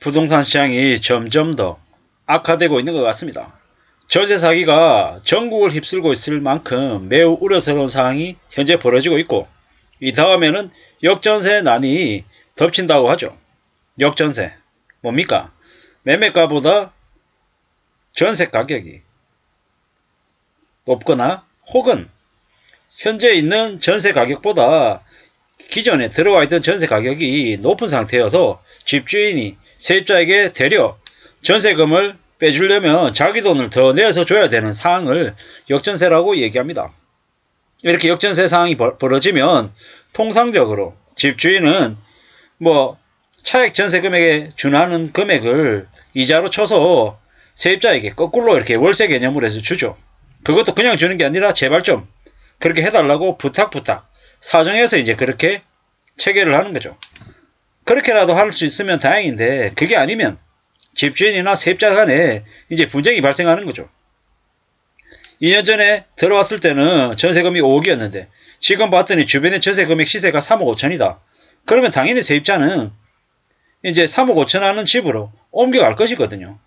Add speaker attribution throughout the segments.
Speaker 1: 부동산 시장이 점점 더 악화되고 있는 것 같습니다. 전세 사기가 전국을 휩쓸고 있을 만큼 매우 우려스러운 상황이 현재 벌어지고 있고, 이 다음에는 역전세 난이 덮친다고 하죠. 역전세 뭡니까? 매매가보다 전세 가격이 높거나 혹은 현재 있는 전세 가격보다 기존에 들어와 있던 전세 가격이 높은 상태여서 집주인이 세입자에게 되려 전세금을 빼주려면 자기 돈을 더 내서 줘야 되는 상황을 역전세라고 얘기합니다. 이렇게 역전세 상황이 벌어지면 통상적으로 집주인은 차액 전세 금액에 준하는 금액을 이자로 쳐서 세입자에게 거꾸로 이렇게 월세 개념으로 해서 주죠. 그것도 그냥 주는 게 아니라 제발 좀 그렇게 해달라고 부탁 사정해서 이제 그렇게 체결을 하는 거죠. 그렇게라도 할 수 있으면 다행인데, 그게 아니면 집주인이나 세입자 간에 이제 분쟁이 발생하는 거죠. 2년 전에 들어왔을 때는 전세금이 5억이었는데 지금 봤더니 주변의 전세금액 시세가 3억 5천이다. 그러면 당연히 세입자는 이제 3억 5천 하는 집으로 옮겨갈 것이거든요.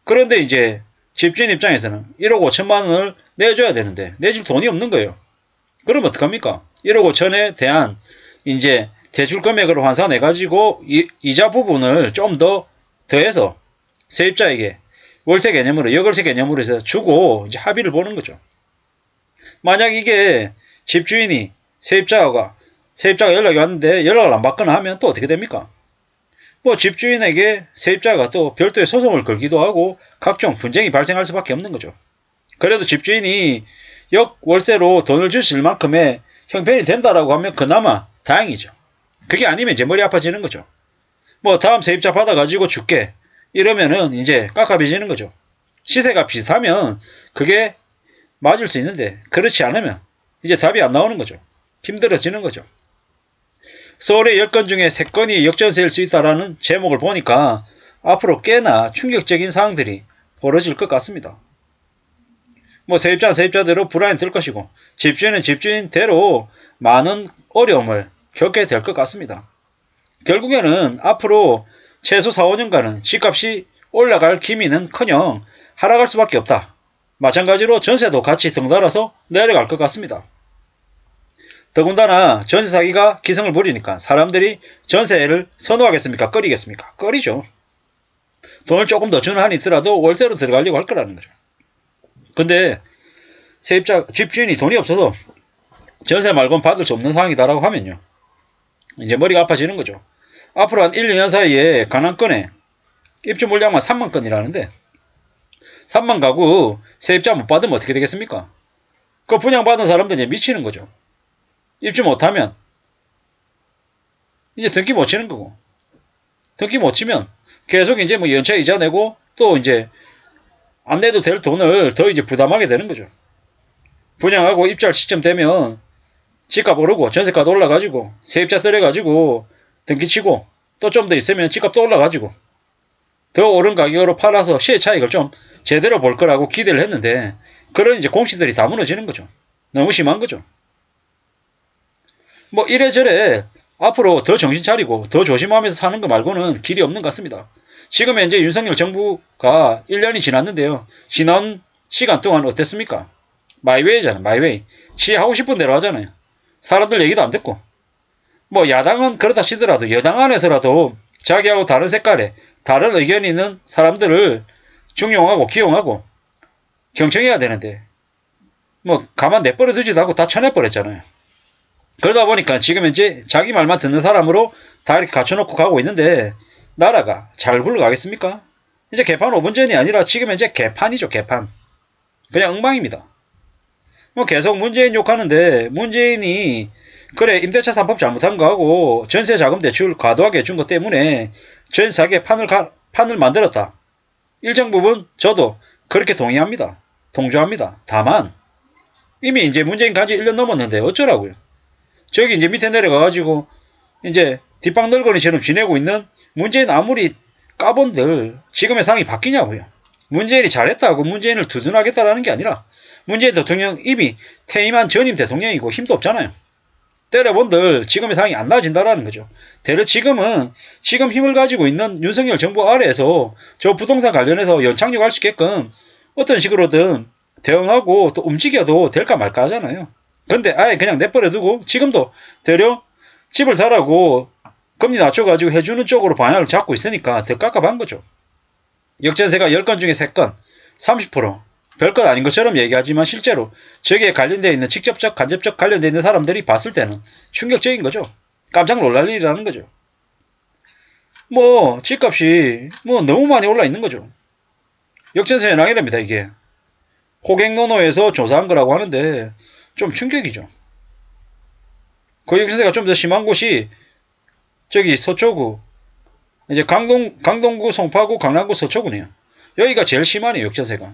Speaker 1: 그런데 이제 집주인 입장에서는 1억 5천만 원을 내줘야 되는데 내줄 돈이 없는 거예요. 그럼 어떡합니까? 1억 5천에 대한 이제 대출 금액으로 환산해가지고 이자 부분을 좀 더 더해서 세입자에게 월세 개념으로, 역월세 개념으로 해서 주고 이제 합의를 보는 거죠. 만약 이게 집주인이 세입자가 연락이 왔는데 연락을 안 받거나 하면 또 어떻게 됩니까? 집주인에게 세입자가 또 별도의 소송을 걸기도 하고 각종 분쟁이 발생할 수밖에 없는 거죠. 그래도 집주인이 역월세로 돈을 주실 만큼의 형편이 된다라고 하면 그나마 다행이죠. 그게 아니면 이제 머리 아파지는 거죠. 다음 세입자 받아가지고 줄게 이러면은 이제 깝깝해지는 거죠. 시세가 비슷하면 그게 맞을 수 있는데 그렇지 않으면 이제 답이 안 나오는 거죠. 힘들어지는 거죠. 서울의 10건 중에 3건이 역전세일 수 있다라는 제목을 보니까 앞으로 꽤나 충격적인 상황들이 벌어질 것 같습니다. 세입자는 세입자대로 불안이 들 것이고 집주인은 집주인대로 많은 어려움을 겪게 될 것 같습니다. 결국에는 앞으로 최소 4, 5년간은 집값이 올라갈 기미는커녕 하락할 수밖에 없다. 마찬가지로 전세도 같이 덩달아서 내려갈 것 같습니다. 더군다나 전세 사기가 기승을 부리니까 사람들이 전세를 선호하겠습니까? 꺼리겠습니까? 꺼리죠. 돈을 조금 더 주는 한이 있더라도 월세로 들어가려고 할 거라는 거죠. 근데 집주인이 돈이 없어서 전세 말고는 받을 수 없는 상황이다라고 하면요, 이제 머리가 아파지는 거죠. 앞으로 한 1, 2년 사이에 관할권에 입주 물량만 3만 건이라는데 3만 가구 세입자 못 받으면 어떻게 되겠습니까? 그 분양받은 사람들 이제 미치는 거죠. 입주 못하면 이제 등기 못 치는 거고, 등기 못 치면 계속 이제 연차 이자 내고 또 이제 안 내도 될 돈을 더 이제 부담하게 되는 거죠. 분양하고 입주할 시점 되면 집값 오르고 전세가도 올라가지고 세입자 들여가지고 등기치고 또 좀 더 있으면 집값도 올라가지고 더 오른 가격으로 팔아서 시세 차익을 좀 제대로 볼 거라고 기대를 했는데 그런 이제 공시들이 다 무너지는 거죠. 너무 심한 거죠. 이래저래 앞으로 더 정신 차리고 더 조심하면서 사는 거 말고는 길이 없는 것 같습니다. 지금 현재 윤석열 정부가 1년이 지났는데요. 지난 시간 동안 어땠습니까? 마이웨이잖아, 마이웨이. 지 하고 싶은 대로 하잖아요. 사람들 얘기도 안 듣고. 야당은 그렇다 치더라도 여당 안에서라도 자기하고 다른 색깔의 다른 의견이 있는 사람들을 중용하고 기용하고 경청해야 되는데 가만 내버려 두지도 않고 다 쳐내버렸잖아요. 그러다 보니까 지금 현재 자기 말만 듣는 사람으로 다 이렇게 갖춰놓고 가고 있는데 나라가 잘 굴러가겠습니까? 이제 개판 5분 전이 아니라 지금 현재 개판이죠, 개판. 그냥 엉망입니다. 계속 문재인 욕하는데 문재인이 그래 임대차 3법 잘못한 거하고 전세 자금 대출 과도하게 해준 것 때문에 전세 사기의 판을 만들었다. 일정 부분 저도 그렇게 동의합니다. 동조합니다. 다만 이미 이제 문재인 간지 1년 넘었는데 어쩌라고요. 저기 이제 밑에 내려가가지고 이제 뒷방 널거니처럼 지내고 있는 문재인 아무리 까본들 지금의 상황이 바뀌냐고요. 문재인이 잘했다고 문재인을 두둔하겠다라는 게 아니라 문재인 대통령 이미 퇴임한 전임 대통령이고 힘도 없잖아요. 때려본들 지금의 상황이 안 나아진다라는 거죠. 대려 지금은 지금 힘을 가지고 있는 윤석열 정부 아래에서 저 부동산 관련해서 연착륙할 수 있게끔 어떤 식으로든 대응하고 또 움직여도 될까 말까 하잖아요. 근데 아예 그냥 내버려두고 지금도 대려 집을 사라고 금리 낮춰가지고 해주는 쪽으로 방향을 잡고 있으니까 더 깝깝한 거죠. 역전세가 10건 중에 3건, 30%. 별것 아닌 것처럼 얘기하지만 실제로 저기에 관련되어 있는 직접적, 간접적 관련되어 있는 사람들이 봤을 때는 충격적인 거죠. 깜짝 놀랄 일이라는 거죠. 뭐 집값이 뭐 너무 많이 올라 있는 거죠. 역전세 현황이랍니다 이게. 호갱노노에서 조사한 거라고 하는데 좀 충격이죠. 그 역전세가 좀 더 심한 곳이 저기 서초구, 이제 강동구, 송파구, 강남구, 서초구네요. 여기가 제일 심하네요 역전세가.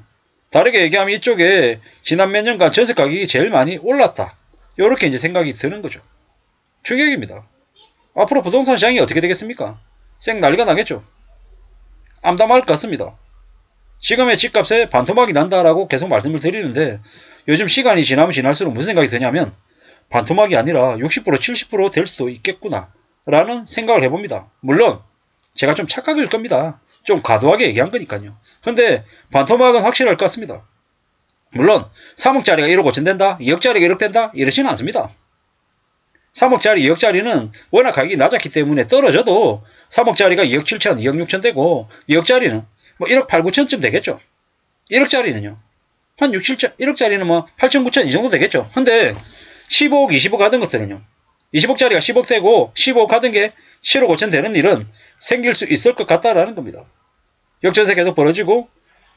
Speaker 1: 다르게 얘기하면 이쪽에 지난 몇 년간 전세 가격이 제일 많이 올랐다. 요렇게 이제 생각이 드는 거죠. 충격입니다. 앞으로 부동산 시장이 어떻게 되겠습니까? 쌩 난리가 나겠죠. 암담할 것 같습니다. 지금의 집값에 반토막이 난다라고 계속 말씀을 드리는데 요즘 시간이 지나면 지날수록 무슨 생각이 드냐면 반토막이 아니라 60% 70%될 수도 있겠구나 라는 생각을 해봅니다. 물론 제가 좀 착각일 겁니다. 좀 과도하게 얘기한 거니까요. 근데 반토막은 확실할 것 같습니다. 물론 3억짜리가 1억 5천 된다, 2억짜리가 1억 된다 이러지는 않습니다. 3억짜리, 2억짜리는 워낙 가격이 낮았기 때문에 떨어져도 3억짜리가 2억 7천, 2억 6천 되고 2억짜리는 뭐 1억 8, 9천쯤 되겠죠. 1억짜리는요. 한 6, 7천, 1억짜리는 뭐 8천, 9천 이 정도 되겠죠. 근데 15억, 20억 하던 것들은요. 20억짜리가 10억 되고 15억 하던 게 7억 5천 되는 일은 생길 수 있을 것 같다라는 겁니다. 역전세 계속 벌어지고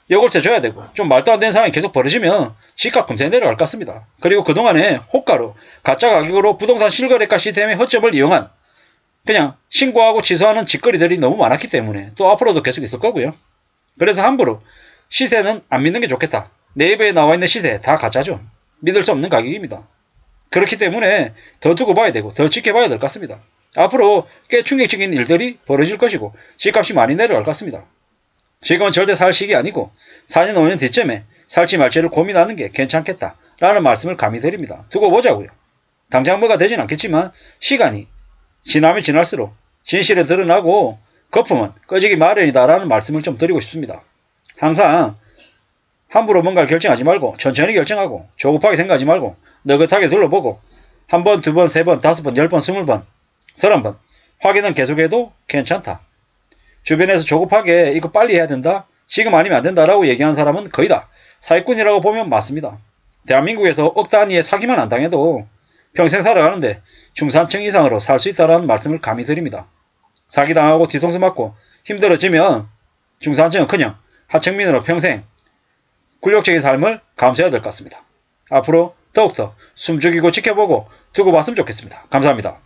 Speaker 1: 여골세 줘야 되고 좀 말도 안 되는 상황이 계속 벌어지면 집값 금세 내려갈 것 같습니다. 그리고 그동안에 호가로 가짜 가격으로 부동산 실거래가 시스템의 허점을 이용한 그냥 신고하고 취소하는 짓거리들이 너무 많았기 때문에 또 앞으로도 계속 있을 거고요. 그래서 함부로 시세는 안 믿는 게 좋겠다. 네이버에 나와 있는 시세 다 가짜죠. 믿을 수 없는 가격입니다. 그렇기 때문에 더 두고 봐야 되고 더 지켜봐야 될 것 같습니다. 앞으로 꽤 충격적인 일들이 벌어질 것이고 집값이 많이 내려갈 것 같습니다. 지금은 절대 살 시기 아니고 4년 5년 뒤쯤에 살지 말지를 고민하는 게 괜찮겠다 라는 말씀을 감히 드립니다. 두고 보자고요. 당장 뭐가 되진 않겠지만 시간이 지나면 지날수록 진실이 드러나고 거품은 꺼지기 마련이다 라는 말씀을 좀 드리고 싶습니다. 항상 함부로 뭔가를 결정하지 말고 천천히 결정하고 조급하게 생각하지 말고 느긋하게 둘러보고 한 번, 두 번, 세 번, 5번, 10번, 20번, 30번 확인은 계속해도 괜찮다. 주변에서 조급하게 이거 빨리 해야 된다, 지금 아니면 안 된다라고 얘기하는 사람은 거의 다 사기꾼이라고 보면 맞습니다. 대한민국에서 억 단위의 사기만 안 당해도 평생 살아가는데 중산층 이상으로 살 수 있다는 말씀을 감히 드립니다. 사기당하고 뒤통수 맞고 힘들어지면 중산층은 그냥 하층민으로 평생 굴욕적인 삶을 감수해야 될 것 같습니다. 앞으로 더욱더 숨죽이고 지켜보고 두고 봤으면 좋겠습니다. 감사합니다.